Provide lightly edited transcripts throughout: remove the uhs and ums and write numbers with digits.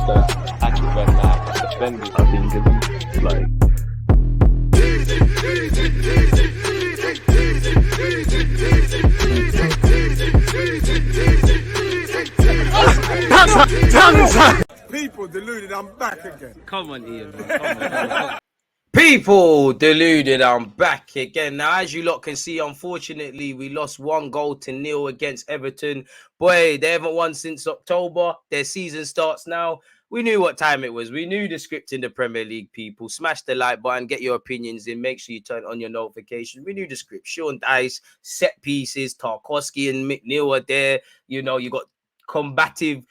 the attack event now, defending. I think it's like People deluded, I'm back again. Come on, Ian. Come on. People deluded, I'm back again. Now, as you lot can see, unfortunately, we lost 1-0 against Everton. Boy, they haven't won since October. Their season starts now. We knew what time it was. We knew the script in the Premier League, people. Smash the like button, get your opinions in. Make sure you turn on your notifications. We knew the script. Sean Dice, set pieces, Tarkowski and McNeil are there. You know, you got combative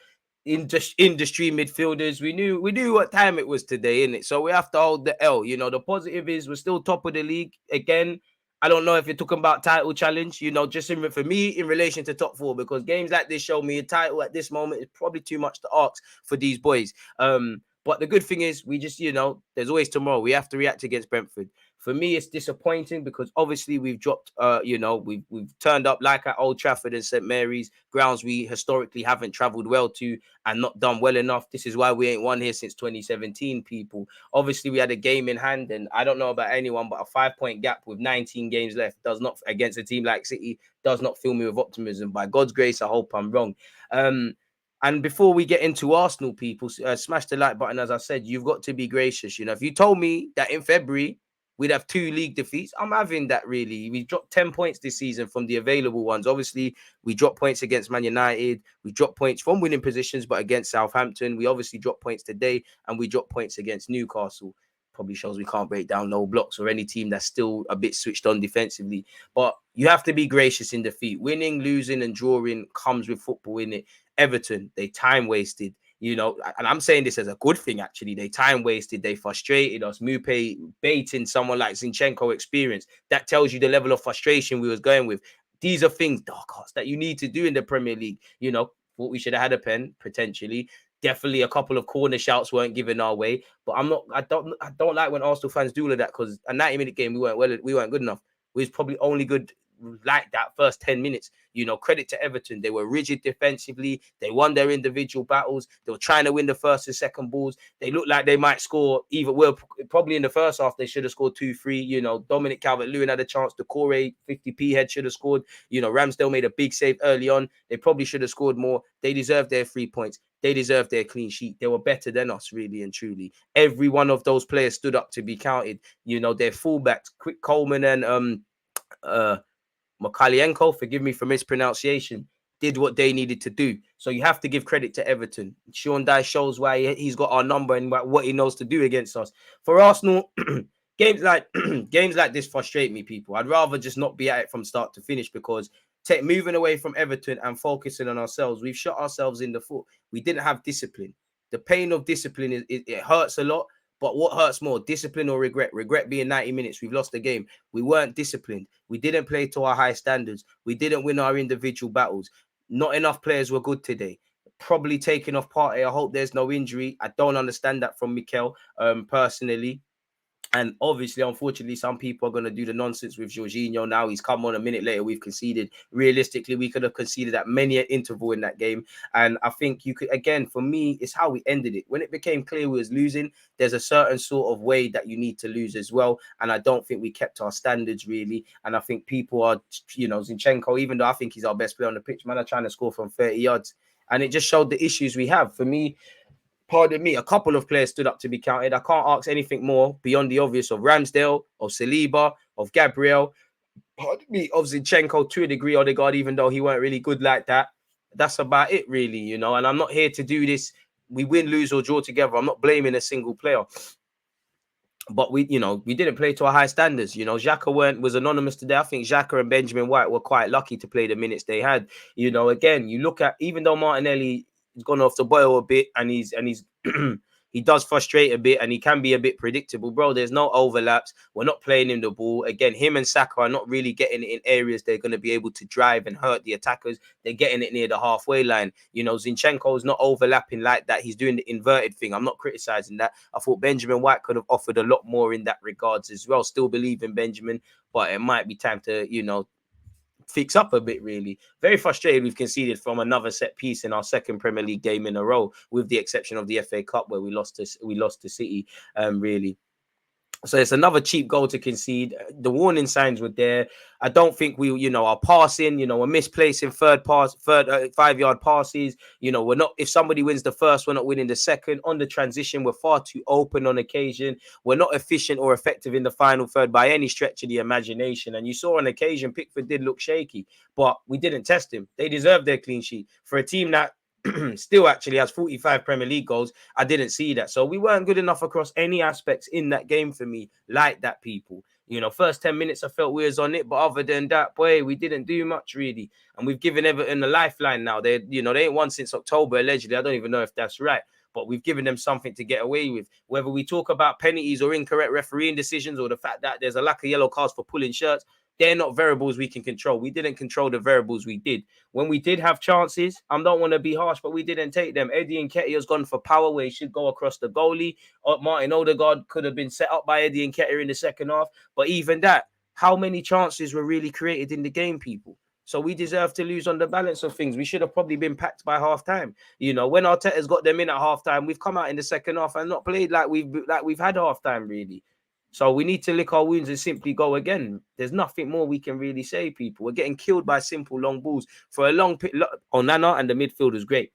industry midfielders. We knew what time it was today, innit? So we have to hold the L. You know, the positive is we're still top of the league again. I don't know if you're talking about title challenge, you know, just for me in relation to top four, because games like this show me a title at this moment is probably too much to ask for these boys. But the good thing is we just, you know, there's always tomorrow. We have to react against Brentford. For me, it's disappointing because obviously we've dropped, you know, we've turned up like at Old Trafford and St. Mary's, grounds we historically haven't travelled well to and not done well enough. This is why we ain't won here since 2017, people. Obviously, we had a game in hand, and I don't know about anyone, but a 5-point gap with 19 games left does not, against a team like City, does not fill me with optimism. By God's grace, I hope I'm wrong. And before we get into Arsenal, people, smash the like button. As I said, you've got to be gracious. You know, if you told me that in February we'd have 2 league defeats, I'm having that, really. We dropped 10 points this season from the available ones. Obviously, we dropped points against Man United. We dropped points from winning positions, but against Southampton. We obviously dropped points today, and we dropped points against Newcastle. Probably shows we can't break down low blocks or any team that's still a bit switched on defensively. But you have to be gracious in defeat. Winning, losing, and drawing comes with football, in it. Everton, they time wasted. You know, and I'm saying this as a good thing, actually. They time wasted. They frustrated us. Mupe baiting someone like Zinchenko experience. That tells you the level of frustration we was going with. These are things, dark hearts, that you need to do in the Premier League. You know, thought we should have had a pen, potentially. Definitely a couple of corner shouts weren't given our way. But I don't like when Arsenal fans do all of that, because a 90-minute game, we weren't good enough. We was probably only good like that first 10 minutes. You know, credit to Everton. They were rigid defensively. They won their individual battles. They were trying to win the first and second balls. They looked like they might score probably in the first half. They should have scored 2-3. You know, Dominic Calvert-Lewin had a chance. The Corey 50p head should have scored. You know, Ramsdale made a big save early on. They probably should have scored more. They deserved their 3 points. They deserved their clean sheet. They were better than us, really and truly. Every one of those players stood up to be counted. You know, their fullbacks, Quick Coleman and Makalienko, forgive me for mispronunciation, did what they needed to do. So you have to give credit to Everton. Sean Dice shows why he's got our number and what he knows to do against us. For Arsenal, games like this frustrate me, people. I'd rather just not be at it from start to finish, because moving away from Everton and focusing on ourselves, we've shot ourselves in the foot. We didn't have discipline. The pain of discipline, it hurts a lot. But what hurts more, discipline or regret? Regret being 90 minutes. We've lost the game. We weren't disciplined. We didn't play to our high standards. We didn't win our individual battles. Not enough players were good today. Probably taking off Partey. I hope there's no injury. I don't understand that from Mikel, personally. And obviously, unfortunately, some people are going to do the nonsense with Jorginho now. He's come on a minute later. We've conceded. Realistically, we could have conceded at many an interval in that game. And I think you could, again, for me, it's how we ended it. When it became clear we was losing, there's a certain sort of way that you need to lose as well. And I don't think we kept our standards, really. And I think people are, you know, Zinchenko, even though I think he's our best player on the pitch, man, are trying to score from 30 yards. And it just showed the issues we have. For me, pardon me, a couple of players stood up to be counted. I can't ask anything more beyond the obvious of Ramsdale, of Saliba, of Gabriel, pardon me, of Zinchenko, to a degree, Odegaard, even though he weren't really good like that. That's about it, really, you know. And I'm not here to do this. We win, lose, or draw together. I'm not blaming a single player. But we didn't play to our high standards. You know, Xhaka was anonymous today. I think Xhaka and Benjamin White were quite lucky to play the minutes they had. You know, again, you look at, even though Martinelli has gone off the boil a bit and he's he does frustrate a bit and he can be a bit predictable, bro. There's no overlaps. We're not playing him the ball. Again, him and Saka are not really getting it in areas they're going to be able to drive and hurt the attackers. They're getting it near the halfway line. You know, Zinchenko is not overlapping like that. He's doing the inverted thing. I'm not criticizing that. I thought Benjamin White could have offered a lot more in that regards as well. Still believe in Benjamin, but it might be time to, you know, fix up a bit, really. Very frustrated we've conceded from another set piece in our second Premier League game in a row, with the exception of the FA Cup where we lost to City, really. So it's another cheap goal to concede. The warning signs were there. I don't think our passing, we're misplacing third 5-yard passes. We're not, if somebody wins the first, we're not winning the second. On the transition, we're far too open on occasion. We're not efficient or effective in the final third by any stretch of the imagination. And you saw on occasion, Pickford did look shaky, but we didn't test him. They deserve their clean sheet. For a team that still actually has 45 Premier League goals, I didn't see that. So we weren't good enough across any aspects in that game for me, like that, people. First 10 minutes I felt we was on it, but other than that, boy, we didn't do much really. And we've given Everton a lifeline now. They ain't won since October, allegedly. I don't even know if that's right, but we've given them something to get away with. Whether we talk about penalties or incorrect refereeing decisions, or the fact that there's a lack of yellow cards for pulling shirts, they're not variables we can control. We didn't control the variables we did. When we did have chances, I don't want to be harsh, but we didn't take them. Eddie Nketiah's gone for power where he should go across the goalie. Martin Odegaard could have been set up by Eddie Nketiah in the second half. But even that, how many chances were really created in the game, people? So we deserve to lose on the balance of things. We should have probably been packed by halftime. When Arteta's got them in at halftime, we've come out in the second half and not played like we've had halftime, really. So we need to lick our wounds and simply go again. There's nothing more we can really say, people. We're getting killed by simple long balls for a long Onana, and the midfield was great.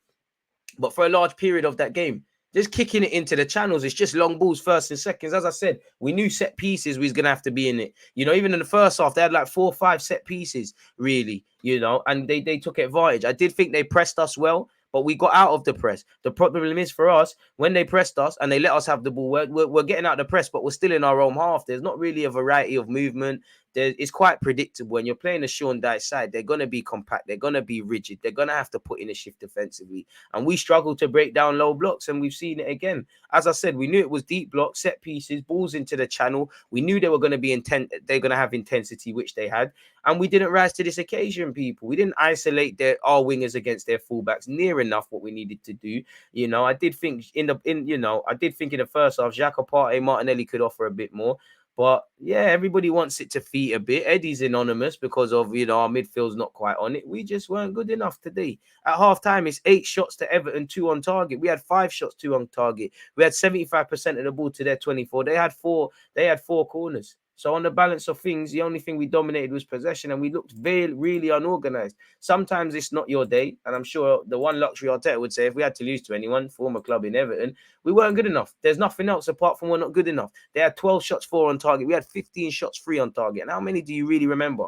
But for a large period of that game, just kicking it into the channels, it's just long balls, first and seconds. As I said, we knew set pieces we was going to have to be in it. Even in the first half, they had like 4 or 5 set pieces, really, and they took advantage. I did think they pressed us well, but we got out of the press. The problem is for us, when they pressed us and they let us have the ball, we're getting out of the press, but we're still in our own half. There's not really a variety of movement. It's quite predictable. When you're playing a Sean Dyche side, they're going to be compact. They're going to be rigid. They're going to have to put in a shift defensively. And we struggle to break down low blocks, and we've seen it again. As I said, we knew it was deep blocks, set pieces, balls into the channel. We knew they were going to be they're going to have intensity, which they had. And we didn't rise to this occasion, people. We didn't isolate our wingers against their fullbacks near enough what we needed to do. I did think in the first half, Xhaka, Partey, Martinelli could offer a bit more. But yeah, everybody wants it to feet a bit. Eddie's anonymous because of, our midfield's not quite on it. We just weren't good enough today. At halftime, it's 8 shots to Everton, 2 on target. We had 5 shots, 2 on target. We had 75% of the ball to their 24. They had 4 corners. So on the balance of things, the only thing we dominated was possession, and we looked really unorganized. Sometimes it's not your day, and I'm sure the one luxury Arteta would say, if we had to lose to anyone, former club in Everton, we weren't good enough. There's nothing else apart from we're not good enough. They had 12 shots, 4 on target. We had 15 shots, 3 on target. And how many do you really remember?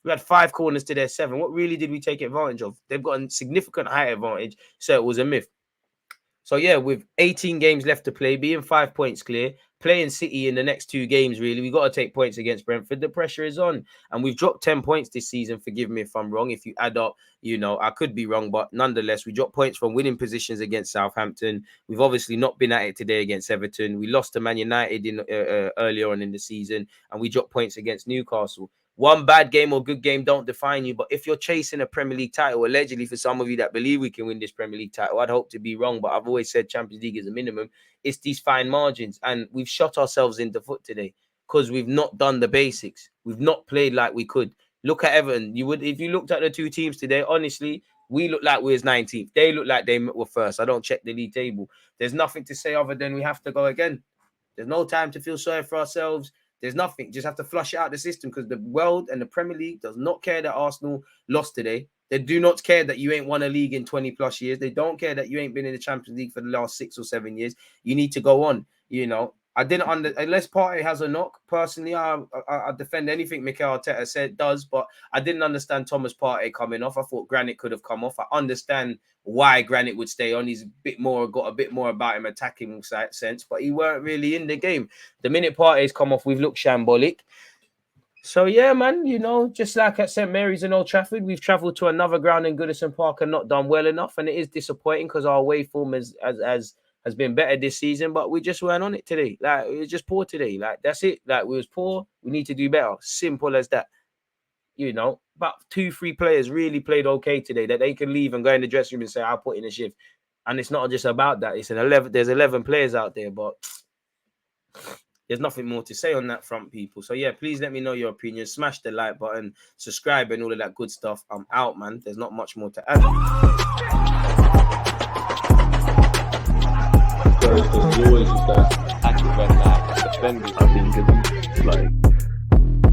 We had 5 corners to their 7. What really did we take advantage of? They've got a significant height advantage, so it was a myth. So yeah, with 18 games left to play, being 5 points clear, playing City in the next 2 games, really, we got to take points against Brentford. The pressure is on, and we've dropped 10 points this season. Forgive me if I'm wrong. If you add up, I could be wrong, but nonetheless, we dropped points from winning positions against Southampton. We've obviously not been at it today against Everton. We lost to Man United earlier on in the season, and we dropped points against Newcastle. One bad game or good game don't define you. But if you're chasing a Premier League title, allegedly for some of you that believe we can win this Premier League title, I'd hope to be wrong. But I've always said Champions League is a minimum. It's these fine margins. And we've shot ourselves in the foot today because we've not done the basics. We've not played like we could. Look at Everton. If you looked at the 2 teams today, honestly, we look like we was 19th. They look like they were first. I don't check the league table. There's nothing to say other than we have to go again. There's no time to feel sorry for ourselves. There's nothing. Just have to flush it out the system because the world and the Premier League does not care that Arsenal lost today. They do not care that you ain't won a league in 20 plus years. They don't care that you ain't been in the Champions League for the last 6 or 7 years. You need to go on. I didn't unless Partey has a knock. Personally, I defend anything Mikel Arteta does, but I didn't understand Thomas Partey coming off. I thought Granit could have come off. I understand why Granit would stay on. He's got a bit more about him attacking sense, but he weren't really in the game. The minute Partey's come off, we've looked shambolic. So yeah, man, just like at St Mary's and Old Trafford, we've travelled to another ground in Goodison Park and not done well enough, and it is disappointing because our away form has been better this season, but we just weren't on it today. Like, it was just poor today. Like, that's it. Like, we was poor. We need to do better. Simple as that. About 2-3 players really played okay today that they can leave and go in the dressing room and say, I'll put in a shift. And it's not just about that. It's there's 11 players out there, but there's nothing more to say on that front, people. So yeah, please let me know your opinion. Smash the like button, subscribe, and all of that good stuff. I'm out, man. There's not much more to add. Because you always used to act when suspended. I think it's like